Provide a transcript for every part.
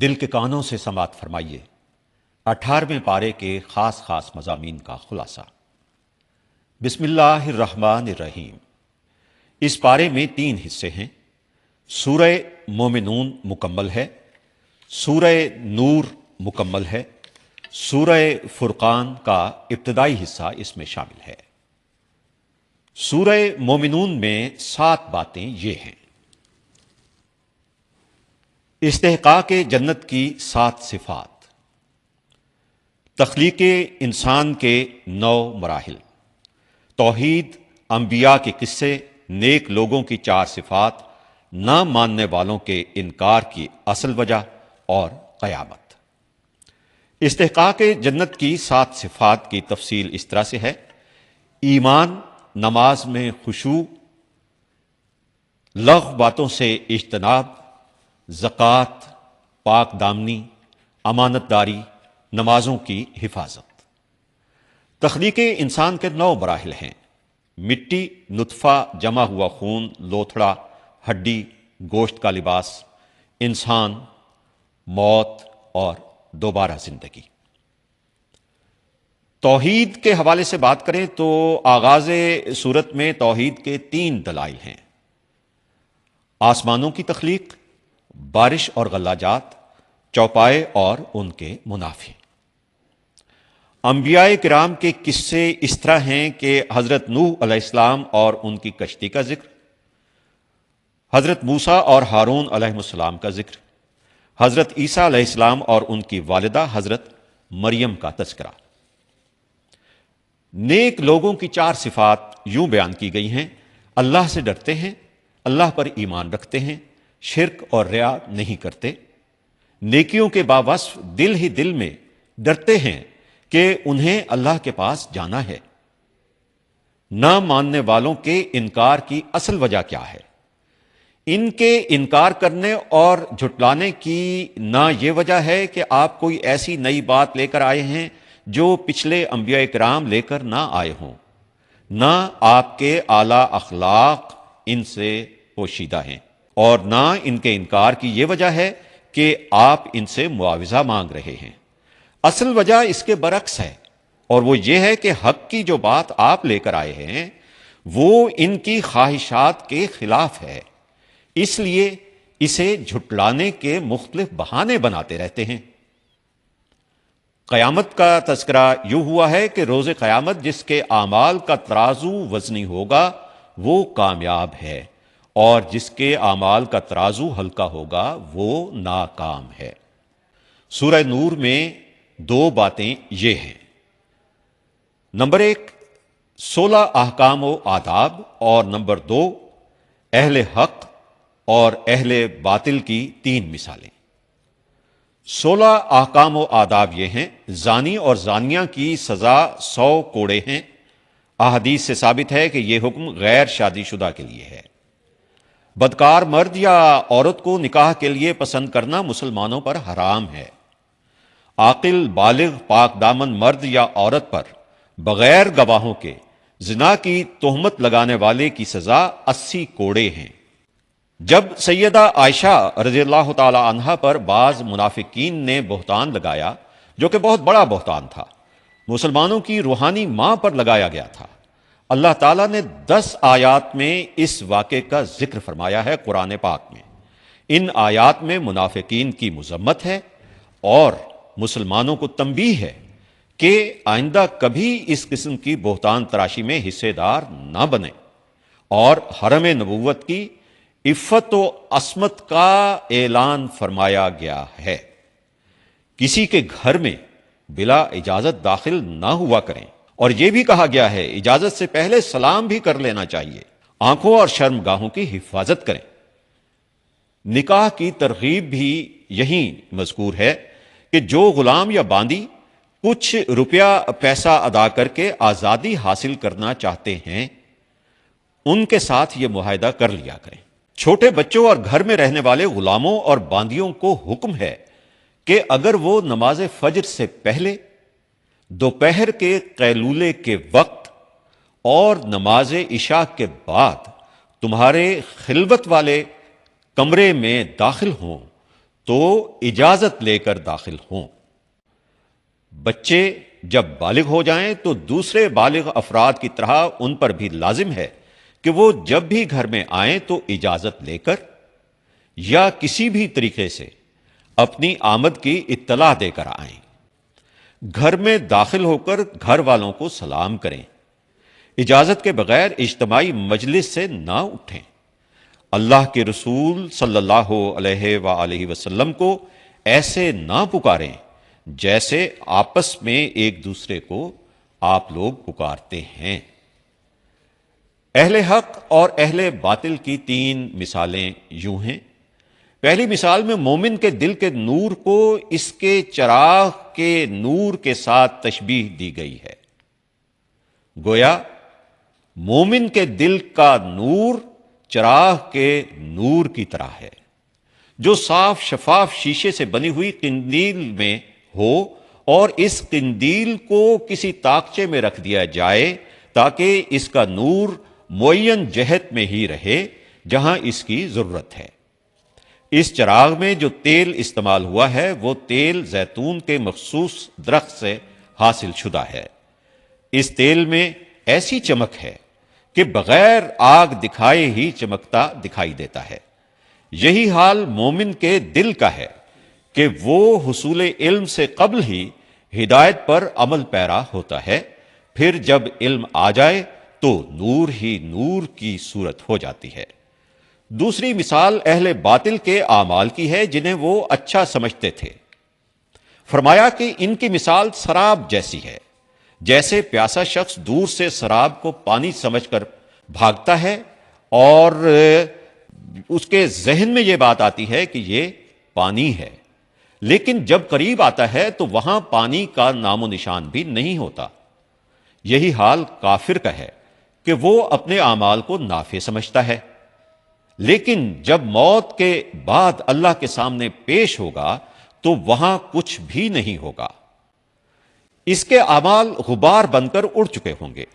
دل کے کانوں سے سماعت فرمائیے 18ویں پارے کے خاص مضامین کا خلاصہ۔ بسم اللہ الرحمن الرحیم۔ اس پارے میں 3 حصے ہیں۔ سورہ مومنون مکمل ہے، سورہ نور مکمل ہے، سورہ فرقان کا ابتدائی حصہ اس میں شامل ہے۔ سورہ مومنون میں 7 باتیں یہ ہیں: استحقاق جنت کی 7 صفات، تخلیق انسان کے 9 مراحل، توحید، انبیاء کے قصے، نیک لوگوں کی 4 صفات، نہ ماننے والوں کے انکار کی اصل وجہ اور قیامت۔ استحقاق جنت کی 7 صفات کی تفصیل اس طرح سے ہے: ایمان، نماز میں خشوع، لغو باتوں سے اجتناب، زکوٰۃ، پاک دامنی، امانت داری، نمازوں کی حفاظت۔ تخلیق انسان کے 9 مراحل ہیں: مٹی، نطفہ، جمع ہوا خون، لوتھڑا، ہڈی، گوشت کا لباس، انسان، موت اور دوبارہ زندگی۔ توحید کے حوالے سے بات کریں تو آغاز سورت میں توحید کے 3 دلائل ہیں: آسمانوں کی تخلیق، بارش اور غلہ-جات، چوپائے اور ان کے منافع۔ انبیاء کرام کے قصے اس طرح ہیں کہ حضرت نوح علیہ السلام اور ان کی کشتی کا ذکر، حضرت موسیٰ اور ہارون علیہ السلام کا ذکر، حضرت عیسیٰ علیہ السلام اور ان کی والدہ حضرت مریم کا تذکرہ۔ نیک لوگوں کی 4 صفات یوں بیان کی گئی ہیں: اللہ سے ڈرتے ہیں، اللہ پر ایمان رکھتے ہیں، شرک اور ریا نہیں کرتے، نیکیوں کے باوصف دل ہی دل میں ڈرتے ہیں کہ انہیں اللہ کے پاس جانا ہے۔ نہ ماننے والوں کے انکار کی اصل وجہ کیا ہے؟ ان کے انکار کرنے اور جھٹلانے کی نہ یہ وجہ ہے کہ آپ کوئی ایسی نئی بات لے کر آئے ہیں جو پچھلے انبیاء کرام لے کر نہ آئے ہوں، نہ آپ کے اعلیٰ اخلاق ان سے پوشیدہ ہیں، اور نہ ان کے انکار کی یہ وجہ ہے کہ آپ ان سے معاوضہ مانگ رہے ہیں۔ اصل وجہ اس کے برعکس ہے، اور وہ یہ ہے کہ حق کی جو بات آپ لے کر آئے ہیں وہ ان کی خواہشات کے خلاف ہے، اس لیے اسے جھٹلانے کے مختلف بہانے بناتے رہتے ہیں۔ قیامت کا تذکرہ یوں ہوا ہے کہ روز قیامت جس کے اعمال کا ترازو وزنی ہوگا وہ کامیاب ہے، اور جس کے اعمال کا ترازو ہلکا ہوگا وہ ناکام ہے۔ سورہ نور میں 2 باتیں یہ ہیں: نمبر 1 16 احکام و آداب، اور نمبر 2 اہل حق اور اہل باطل کی 3 مثالیں۔ 16 احکام و آداب یہ ہیں: زانی اور زانیہ کی سزا 100 کوڑے ہیں۔ احادیث سے ثابت ہے کہ یہ حکم غیر شادی شدہ کے لیے ہے۔ بدکار مرد یا عورت کو نکاح کے لیے پسند کرنا مسلمانوں پر حرام ہے۔ عاقل، بالغ، پاک دامن مرد یا عورت پر بغیر گواہوں کے زنا کی تہمت لگانے والے کی سزا 80 کوڑے ہیں۔ جب سیدہ عائشہ رضی اللہ تعالی عنہا پر بعض منافقین نے بہتان لگایا، جو کہ بہت بڑا بہتان تھا، مسلمانوں کی روحانی ماں پر لگایا گیا تھا، اللہ تعالیٰ نے 10 آیات میں اس واقعے کا ذکر فرمایا ہے قرآن پاک میں۔ ان آیات میں منافقین کی مذمت ہے اور مسلمانوں کو تنبیہ ہے کہ آئندہ کبھی اس قسم کی بہتان تراشی میں حصے دار نہ بنیں، اور حرم نبوت کی عفت و عصمت کا اعلان فرمایا گیا ہے۔ کسی کے گھر میں بلا اجازت داخل نہ ہوا کریں، اور یہ بھی کہا گیا ہے اجازت سے پہلے سلام بھی کر لینا چاہیے۔ آنکھوں اور شرمگاہوں کی حفاظت کریں۔ نکاح کی ترغیب بھی یہی مذکور ہے کہ جو غلام یا باندی کچھ روپیہ پیسہ ادا کر کے آزادی حاصل کرنا چاہتے ہیں ان کے ساتھ یہ معاہدہ کر لیا کریں۔ چھوٹے بچوں اور گھر میں رہنے والے غلاموں اور باندیوں کو حکم ہے کہ اگر وہ نماز فجر سے پہلے، دوپہر کے قیلولے کے وقت اور نماز عشاء کے بعد تمہارے خلوت والے کمرے میں داخل ہوں تو اجازت لے کر داخل ہوں۔ بچے جب بالغ ہو جائیں تو دوسرے بالغ افراد کی طرح ان پر بھی لازم ہے کہ وہ جب بھی گھر میں آئیں تو اجازت لے کر یا کسی بھی طریقے سے اپنی آمد کی اطلاع دے کر آئیں۔ گھر میں داخل ہو کر گھر والوں کو سلام کریں۔ اجازت کے بغیر اجتماعی مجلس سے نہ اٹھیں۔ اللہ کے رسول صلی اللہ علیہ وآلہ وسلم کو ایسے نہ پکاریں جیسے آپس میں ایک دوسرے کو آپ لوگ پکارتے ہیں۔ اہل حق اور اہل باطل کی تین مثالیں یوں ہیں۔ پہلی مثال میں مومن کے دل کے نور کو اس کے چراغ کے نور کے ساتھ تشبیہ دی گئی ہے۔ گویا مومن کے دل کا نور چراغ کے نور کی طرح ہے جو صاف شفاف شیشے سے بنی ہوئی قندیل میں ہو، اور اس قندیل کو کسی طاقچے میں رکھ دیا جائے تاکہ اس کا نور معین جہت میں ہی رہے جہاں اس کی ضرورت ہے۔ اس چراغ میں جو تیل استعمال ہوا ہے وہ تیل زیتون کے مخصوص درخت سے حاصل شدہ ہے۔ اس تیل میں ایسی چمک ہے کہ بغیر آگ دکھائے ہی چمکتا دکھائی دیتا ہے۔ یہی حال مومن کے دل کا ہے کہ وہ حصول علم سے قبل ہی ہدایت پر عمل پیرا ہوتا ہے، پھر جب علم آ جائے تو نور ہی نور کی صورت ہو جاتی ہے۔ دوسری مثال اہل باطل کے اعمال کی ہے جنہیں وہ اچھا سمجھتے تھے۔ فرمایا کہ ان کی مثال سراب جیسی ہے، جیسے پیاسا شخص دور سے سراب کو پانی سمجھ کر بھاگتا ہے اور اس کے ذہن میں یہ بات آتی ہے کہ یہ پانی ہے، لیکن جب قریب آتا ہے تو وہاں پانی کا نام و نشان بھی نہیں ہوتا۔ یہی حال کافر کا ہے کہ وہ اپنے اعمال کو نافع سمجھتا ہے، لیکن جب موت کے بعد اللہ کے سامنے پیش ہوگا تو وہاں کچھ بھی نہیں ہوگا۔ اس کے اعمال غبار بن کر اڑ چکے ہوں گے۔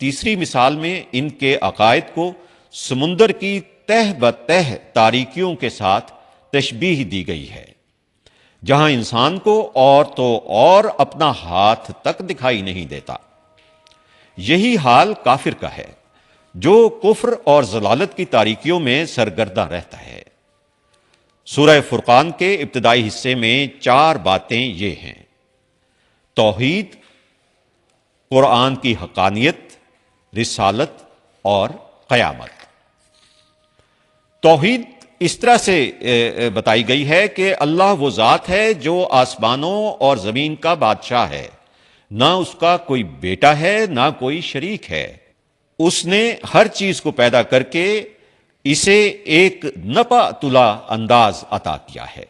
تیسری مثال میں ان کے عقائد کو سمندر کی تہ بتہ تاریکیوں کے ساتھ تشبیہ دی گئی ہے، جہاں انسان کو اور اپنا ہاتھ تک دکھائی نہیں دیتا۔ یہی حال کافر کا ہے جو کفر اور ضلالت کی تاریکیوں میں سرگرداں رہتا ہے۔ سورہ فرقان کے ابتدائی حصے میں 4 باتیں یہ ہیں: توحید، قرآن کی حقانیت، رسالت اور قیامت۔ توحید اس طرح سے بتائی گئی ہے کہ اللہ وہ ذات ہے جو آسمانوں اور زمین کا بادشاہ ہے، نہ اس کا کوئی بیٹا ہے نہ کوئی شریک ہے۔ اس نے ہر چیز کو پیدا کر کے اسے ایک نپا تلا انداز عطا کیا ہے۔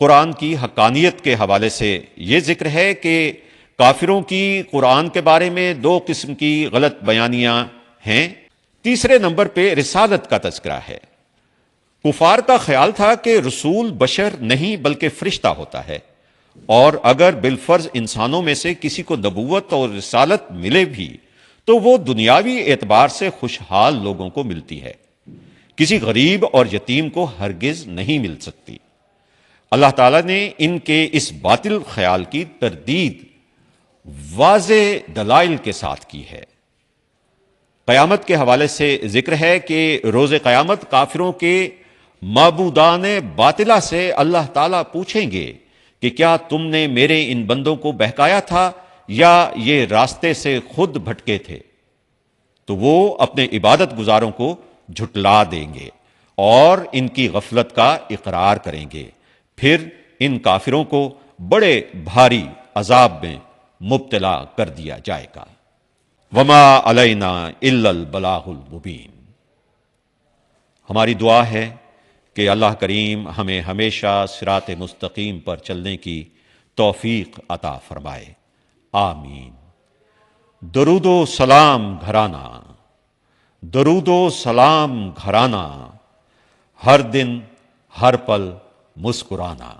قرآن کی حقانیت کے حوالے سے یہ ذکر ہے کہ کافروں کی قرآن کے بارے میں 2 قسم کی غلط بیانیاں ہیں۔ تیسرے نمبر پہ رسالت کا تذکرہ ہے۔ کفار کا خیال تھا کہ رسول بشر نہیں بلکہ فرشتہ ہوتا ہے، اور اگر بالفرض انسانوں میں سے کسی کو نبوت اور رسالت ملے بھی تو وہ دنیاوی اعتبار سے خوشحال لوگوں کو ملتی ہے، کسی غریب اور یتیم کو ہرگز نہیں مل سکتی۔ اللہ تعالیٰ نے ان کے اس باطل خیال کی تردید واضح دلائل کے ساتھ کی ہے۔ قیامت کے حوالے سے ذکر ہے کہ روز قیامت کافروں کے معبودان باطلہ سے اللہ تعالیٰ پوچھیں گے کہ کیا تم نے میرے ان بندوں کو بہکایا تھا یا یہ راستے سے خود بھٹکے تھے؟ تو وہ اپنے عبادت گزاروں کو جھٹلا دیں گے اور ان کی غفلت کا اقرار کریں گے، پھر ان کافروں کو بڑے بھاری عذاب میں مبتلا کر دیا جائے گا۔ وما علینا الا البلاغ المبین۔ ہماری دعا ہے کہ اللہ کریم ہمیں ہمیشہ صراط مستقیم پر چلنے کی توفیق عطا فرمائے، آمین۔ درود و سلام گھرانہ، درود و سلام گھرانہ، ہر دن ہر پل مسکرانا۔